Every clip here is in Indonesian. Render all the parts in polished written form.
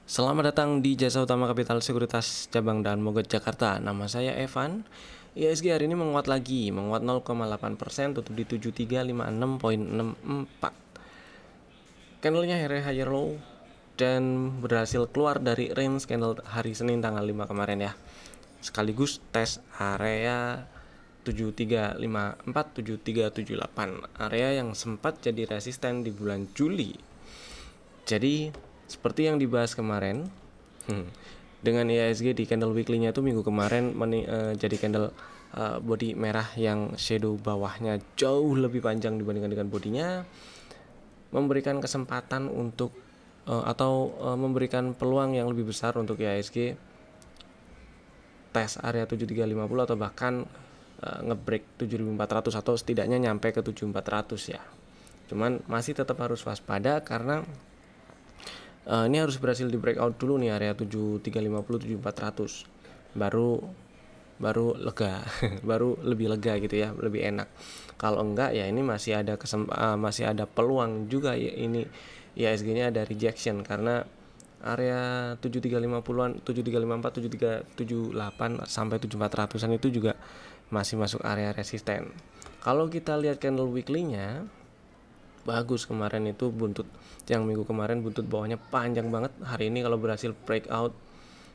Selamat datang di Jasa Utama Kapital Sekuritas Cabang Dan Mogot Jakarta. Nama saya Evan. IHSG hari ini menguat lagi, menguat 0,8%, tutup di 7356,64. Candlenya higher low dan berhasil keluar dari range candle hari Senin tanggal 5 kemarin ya. Sekaligus tes area 7354 7378, area yang sempat jadi resisten di bulan Juli. Jadi seperti yang dibahas kemarin, dengan IHSG di candle weekly-nya itu minggu kemarin jadi candle body merah yang shadow bawahnya jauh lebih panjang dibandingkan dengan bodinya, memberikan kesempatan untuk memberikan peluang yang lebih besar untuk IHSG tes area 7350 atau bahkan ngebreak 7400 atau setidaknya nyampe ke 7400 ya. Cuman masih tetap harus waspada karena ini harus berhasil di breakout dulu nih area 7350 7400 baru lega baru lebih lega gitu ya, lebih enak. Kalau enggak ya ini masih ada peluang juga ya, ini IHSG-nya ada rejection karena area 7350-an 7354 7378 sampai 7400-an itu juga masih masuk area resisten. Kalau kita lihat candle weekly-nya bagus, kemarin itu buntut, yang minggu kemarin buntut bawahnya panjang banget. Hari ini kalau berhasil breakout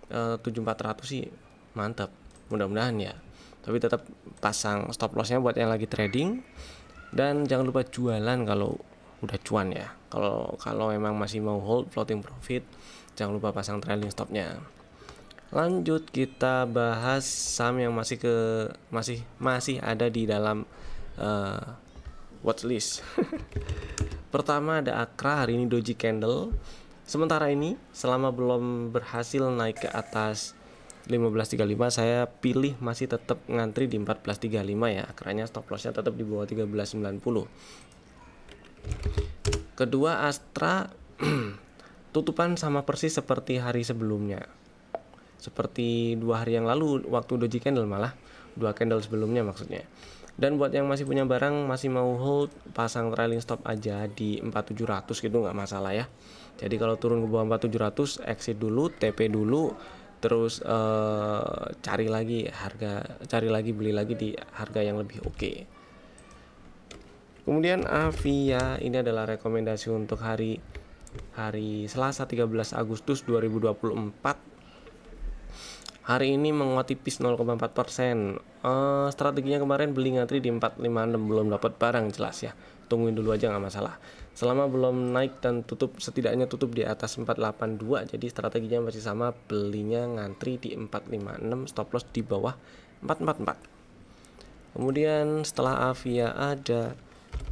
7400 sih mantap, mudah-mudahan ya. Tapi tetap pasang stop lossnya buat yang lagi trading, dan jangan lupa jualan kalau udah cuan ya. Kalau memang masih mau hold floating profit, jangan lupa pasang trailing stopnya. Lanjut kita bahas saham yang masih ada di dalam watchlist. Pertama ada Akra, hari ini doji candle. Sementara ini selama belum berhasil naik ke atas 1535, saya pilih masih tetap ngantri di 1435 ya. Akranya stop lossnya tetap di bawah 1390. Kedua Astra tutupan sama persis seperti hari sebelumnya, seperti 2 hari yang lalu waktu doji candle, malah 2 candle sebelumnya maksudnya. Dan buat yang masih punya barang, masih mau hold, pasang trailing stop aja di 4700 gitu, nggak masalah ya. Jadi kalau turun ke bawah 4700 exit dulu, TP dulu, terus cari lagi beli lagi di harga yang lebih oke. Kemudian Avia, ini adalah rekomendasi untuk hari Selasa 13 Agustus 2024. Hari ini menguat tipis 0,4%. Strateginya kemarin beli ngantri di 456, belum dapat barang jelas ya. Tungguin dulu aja, nggak masalah. Selama belum naik dan setidaknya tutup di atas 482, jadi strateginya masih sama, belinya ngantri di 456, stop loss di bawah 444. Kemudian setelah Avia ada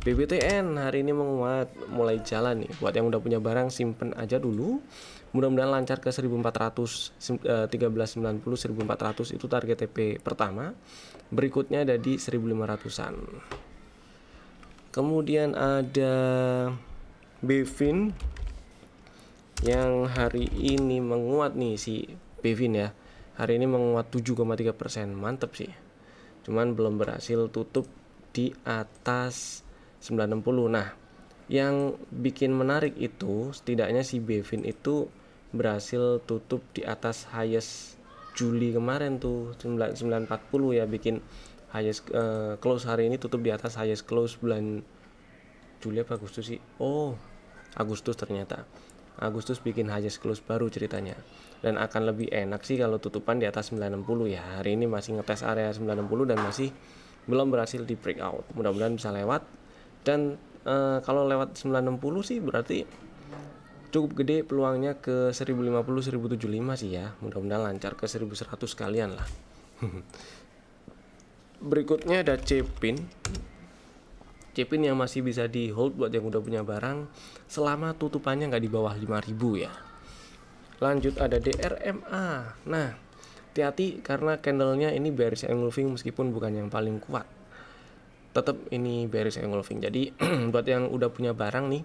BBTN, hari ini menguat, mulai jalan nih. Buat yang udah punya barang simpen aja dulu. Mudah-mudahan lancar ke 1400, 1390, 1400 itu target TP pertama. Berikutnya ada di 1500-an. Kemudian ada Bevin yang hari ini menguat nih, si Bevin ya. Hari ini menguat 7,3%, mantep sih. Cuman belum berhasil tutup di atas 960. Nah, yang bikin menarik itu setidaknya si Bevin itu berhasil tutup di atas highest Juli kemarin tuh 940 ya, bikin highest close hari ini tutup di atas highest close bulan Juli apa Agustus sih? Oh, Agustus ternyata. Agustus bikin highest close baru ceritanya. Dan akan lebih enak sih kalau tutupan di atas 960 ya. Hari ini masih ngetes area 960 dan masih belum berhasil di breakout. Mudah-mudahan bisa lewat. Dan kalau lewat 960 sih berarti cukup gede peluangnya ke 1050 1075 sih ya. Mudah-mudahan lancar ke 1100 sekalian lah. Berikutnya ada Cepin yang masih bisa di hold buat yang udah punya barang selama tutupannya nggak di bawah 5000 ya. Lanjut ada DRMA. Nah, hati-hati karena candlenya ini bearish engulfing meskipun bukan yang paling kuat. Tetap ini bearish engulfing. Jadi buat yang udah punya barang nih,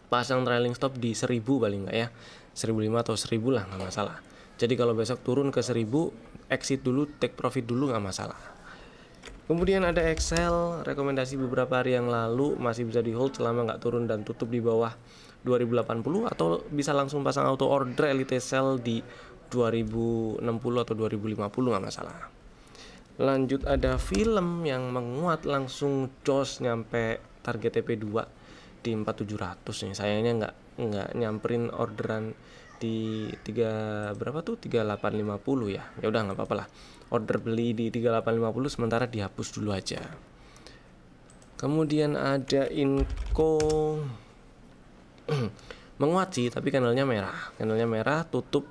pasang trailing stop di 1000 paling nggak ya, 1005 atau 1000 lah, nggak masalah. Jadi kalau besok turun ke 1000, exit dulu, take profit dulu, nggak masalah. Kemudian ada Excel, rekomendasi beberapa hari yang lalu, masih bisa di hold selama nggak turun dan tutup di bawah 2080 atau bisa langsung pasang auto order Elite Sell di 2060 atau 2050 nggak masalah. Lanjut ada film yang menguat langsung jos nyampe target TP2 di 4700 nih. Sayangnya nggak nyamperin orderan di 3850 ya. Ya udah nggak apa-apa lah. Order beli di 3850 sementara dihapus dulu aja. Kemudian ada Inco menguat sih, tapi candlenya merah tutup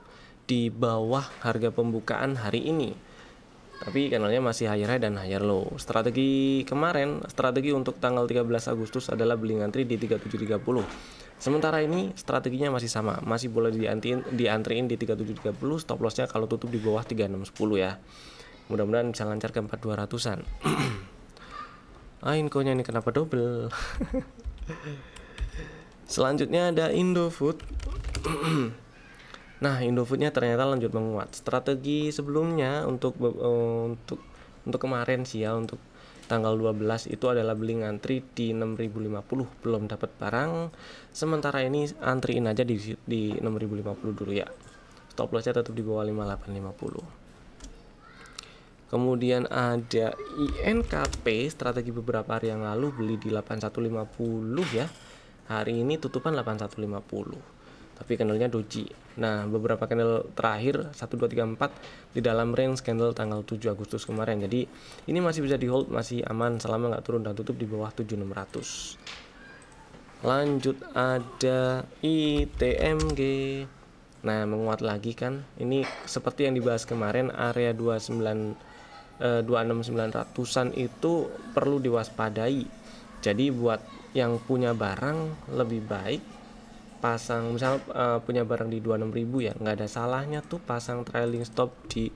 di bawah harga pembukaan hari ini, tapi candlenya masih higher high dan higher low. Strategi untuk tanggal 13 Agustus adalah beli ngantri di 3730. Sementara ini strateginya masih sama, masih boleh diantriin di 3730. Stop lossnya kalau tutup di bawah 3610 ya. Mudah-mudahan bisa lancar ke 4200-an. Inco-nya ini kenapa double? Selanjutnya ada Indofood. Nah, Indofoodnya ternyata lanjut menguat. Strategi sebelumnya untuk kemarin sih ya, untuk tanggal 12 itu adalah beli ngantri di 6050, belum dapat barang. Sementara ini antriin aja di 6050 dulu ya. Stop lossnya tetap di bawah 5850. Kemudian ada INKP, strategi beberapa hari yang lalu beli di 8150 ya. Hari ini tutupan 8150, tapi candlenya doji. Nah, beberapa candle terakhir 1 2 3 4 di dalam range candle tanggal 7 Agustus kemarin. Jadi ini masih bisa di hold, masih aman selama nggak turun dan tutup di bawah 7600. Lanjut ada ITMG. Nah, menguat lagi kan. Ini seperti yang dibahas kemarin, area 26900-an itu perlu diwaspadai. Jadi buat yang punya barang lebih baik pasang, misal punya barang di 26.000 ya, nggak ada salahnya tuh pasang trailing stop di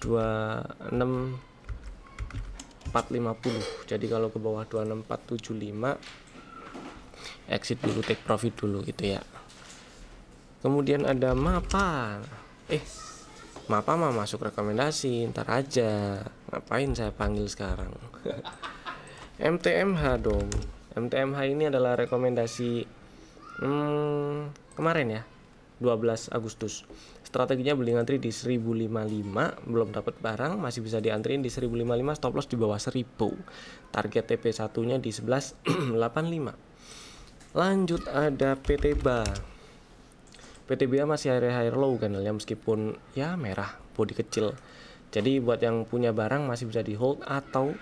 26450. Jadi kalau ke bawah 26475 exit dulu, take profit dulu gitu ya. Kemudian ada Mapa. Mapa mah masuk rekomendasi, ntar aja. Ngapain saya panggil sekarang? MTMH dong. MTMH ini adalah rekomendasi kemarin ya, 12 Agustus. Strateginya beli ngantri di 1055, belum dapat barang, masih bisa diantriin di 1055, stop loss di bawah 1000. Target TP1 nya di 1185. Lanjut ada PTBA. PTBA masih higher low candlenya, meskipun ya merah, body kecil. Jadi buat yang punya barang masih bisa di hold, atau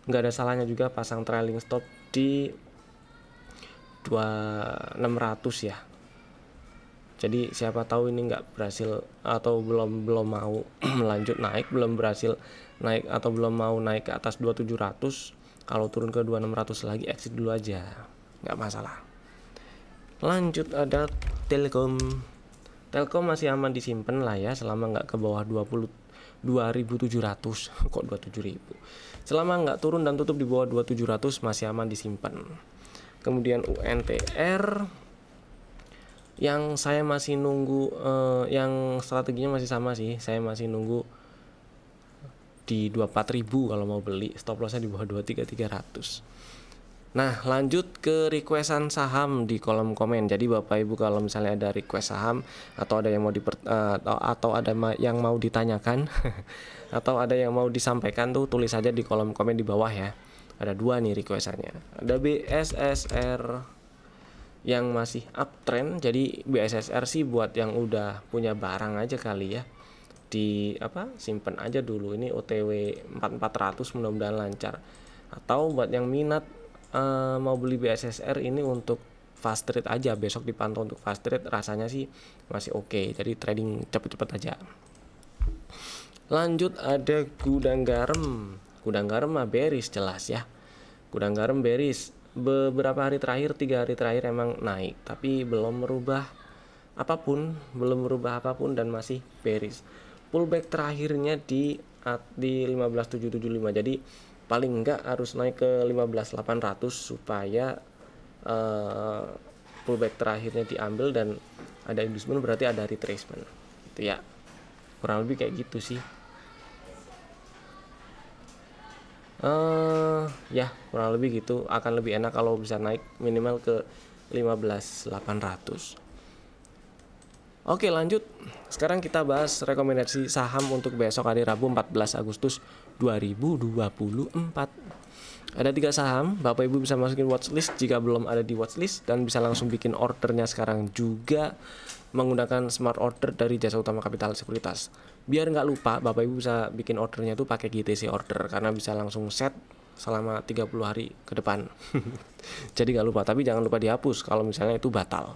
nggak ada salahnya juga pasang trailing stop di 2600 ya. Jadi siapa tahu ini nggak berhasil atau belum mau melanjut naik, belum berhasil naik atau belum mau naik ke atas 2700, kalau turun ke 2600 lagi exit dulu aja, nggak masalah. Lanjut ada Telkom. Telkom masih aman disimpan lah ya, selama nggak ke bawah 22.700. Kok 27.000? Selama nggak turun dan tutup di bawah 2700 masih aman disimpan. Kemudian UNTR yang saya masih nunggu, yang strateginya masih sama sih, saya masih nunggu di 24.000 kalau mau beli, stop lossnya di bawah 23.300. Nah, lanjut ke requestan saham di kolom komen. Jadi Bapak Ibu kalau misalnya ada request saham atau ada yang mau yang mau ditanyakan atau ada yang mau disampaikan tuh tulis aja di kolom komen di bawah ya. Ada 2 nih requestannya. Ada BSSR yang masih uptrend. Jadi BSSR sih buat yang udah punya barang aja kali ya. Simpen aja dulu. Ini OTW 4400, mudah-mudahan lancar. Atau buat yang minat mau beli BSSR ini untuk fast trade aja, besok dipantau untuk fast trade, rasanya sih masih oke. Jadi trading cepet-cepet aja. Lanjut ada Gudang Garam. Gudang Garam mah bearish jelas ya. Gudang Garam bearish. Beberapa hari terakhir, 3 hari terakhir emang naik, tapi belum merubah apapun dan masih bearish. Pullback terakhirnya di 15775. Jadi paling enggak harus naik ke 15.800 supaya pullback terakhirnya diambil dan ada inducement, berarti ada retracement gitu ya. Kurang lebih kayak gitu sih. Ya kurang lebih gitu. Akan lebih enak kalau bisa naik minimal ke 15.800. Oke, lanjut. Sekarang kita bahas rekomendasi saham untuk besok hari Rabu 14 Agustus 2024. Ada 3 saham, Bapak Ibu bisa masukin watchlist jika belum ada di watchlist, dan bisa langsung bikin ordernya sekarang juga menggunakan smart order dari Jasa Utama Capital Sekuritas. Biar nggak lupa, Bapak Ibu bisa bikin ordernya tuh pakai GTC order karena bisa langsung set selama 30 hari ke depan. Jadi nggak lupa, tapi jangan lupa dihapus kalau misalnya itu batal.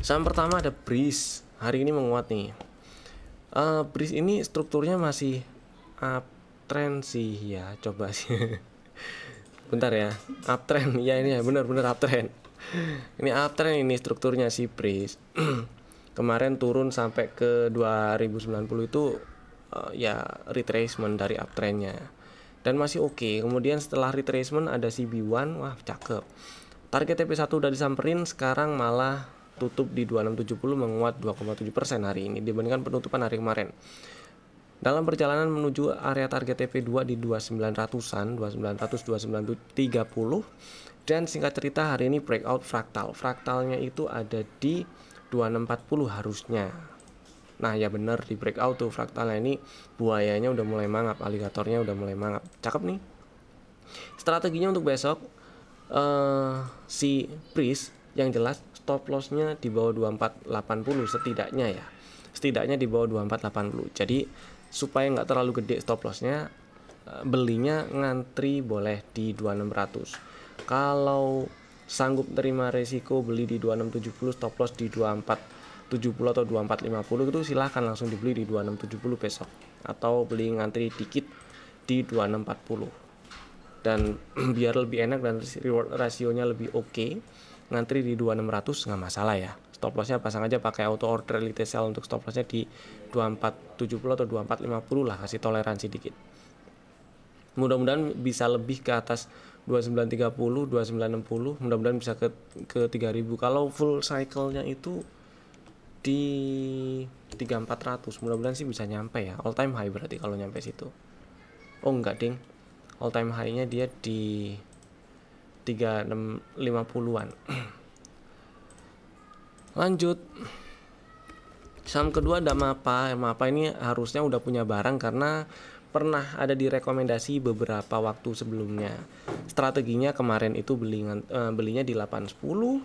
Saham pertama ada Breeze, hari ini menguat nih. Breeze ini strukturnya masih uptrend sih ya, coba sih. Bentar ya, uptrend ya, ini ya benar-benar uptrend. Ini uptrend ini strukturnya si Breeze. Kemarin turun sampai ke 2090 itu ya retracement dari uptrendnya dan masih oke. Kemudian setelah retracement ada CB1, wah cakep. Target TP1 udah disamperin, sekarang malah tutup di 2670, menguat 2,7% hari ini dibandingkan penutupan hari kemarin. Dalam perjalanan menuju area target TP2 di 2900-an, 2900, 2930, dan singkat cerita hari ini breakout fraktal. Fraktalnya itu ada di 2640 harusnya. Nah ya bener, di breakout tuh fraktalnya. Ini buayanya udah mulai mangap, aligatornya udah mulai mangap. Cakep nih. Strateginya untuk besok si Breeze yang jelas stop lossnya di bawah 2480 setidaknya ya. Setidaknya di bawah 2480. Jadi supaya nggak terlalu gede stop lossnya, belinya ngantri boleh di 2600. Kalau sanggup terima resiko beli di 2670, stop loss di 2470 atau 2450, itu silahkan langsung dibeli di 2670 besok, atau beli ngantri dikit di 2640. Dan biar lebih enak dan reward rasionya lebih oke, ngantri di 2600 nggak masalah ya. Stop lossnya pasang aja pakai auto order elite sell untuk stop lossnya di 2470 atau 2450 lah, kasih toleransi dikit. Mudah-mudahan bisa lebih ke atas 2930, 2960, mudah-mudahan bisa ke 3000. Kalau full cycle-nya itu di 3400, mudah-mudahan sih bisa nyampe ya. All time high berarti kalau nyampe situ. Oh enggak ding, all time high-nya dia di 3650-an. Lanjut, saham kedua ada Mapa. Mapa ini harusnya udah punya barang karena pernah ada direkomendasi beberapa waktu sebelumnya. Strateginya kemarin itu belinya di 810,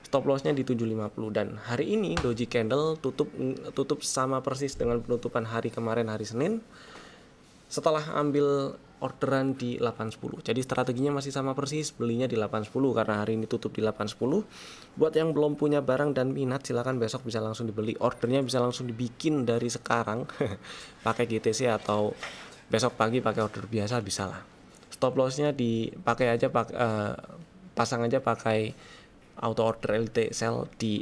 stop lossnya di 750, dan hari ini doji candle tutup sama persis dengan penutupan hari kemarin, hari Senin, setelah ambil orderan di 810. Jadi strateginya masih sama persis, belinya di 810 karena hari ini tutup di 810. Buat yang belum punya barang dan minat, silakan besok bisa langsung dibeli. Ordernya bisa langsung dibikin dari sekarang pakai GTC, atau besok pagi pakai order biasa bisa lah. Stop lossnya dipakai aja, pasang aja pakai auto order elite sell di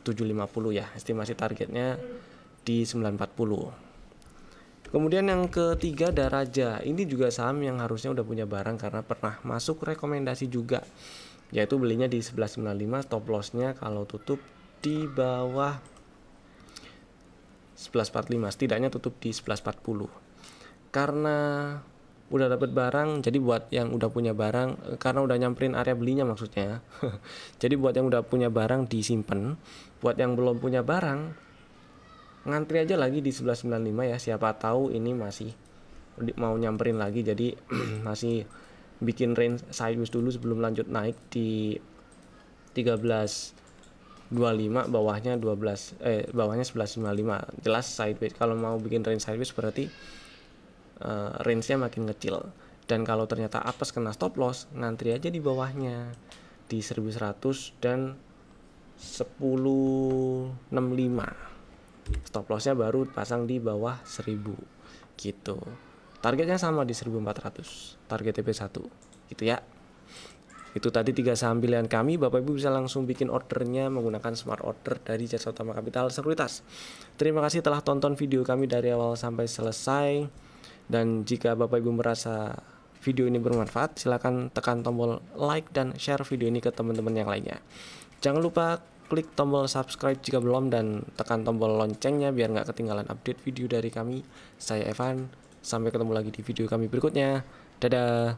750 ya. Estimasi targetnya di 940. Kemudian yang ketiga ada Raja. Ini juga saham yang harusnya udah punya barang karena pernah masuk rekomendasi juga, yaitu belinya di 1195, stop lossnya kalau tutup di bawah 1145, setidaknya tutup di 1140. Karena udah dapat barang, jadi buat yang udah punya barang, karena udah nyamperin area belinya maksudnya. Jadi buat yang udah punya barang disimpan, buat yang belum punya barang ngantri aja lagi di 1195 ya. Siapa tahu ini masih mau nyamperin lagi, jadi masih bikin range sideways dulu sebelum lanjut naik di 1325, bawahnya 1155. Jelas sideways. Kalau mau bikin range sideways berarti range-nya makin kecil. Dan kalau ternyata apes kena stop loss, ngantri aja di bawahnya di 1100 dan 1065. Stop lossnya baru pasang di bawah 1000 gitu. Targetnya sama di 1400, target TP1 gitu ya. Itu tadi 3 saham pilihan kami. Bapak Ibu bisa langsung bikin ordernya menggunakan smart order dari Jasa Utama Capital Sekuritas. Terima kasih telah tonton video kami dari awal sampai selesai. Dan jika Bapak Ibu merasa video ini bermanfaat, silakan tekan tombol like dan share video ini ke teman-teman yang lainnya. Jangan lupa klik tombol subscribe jika belum, dan tekan tombol loncengnya biar nggak ketinggalan update video dari kami. Saya Evan, sampai ketemu lagi di video kami berikutnya. Dadah.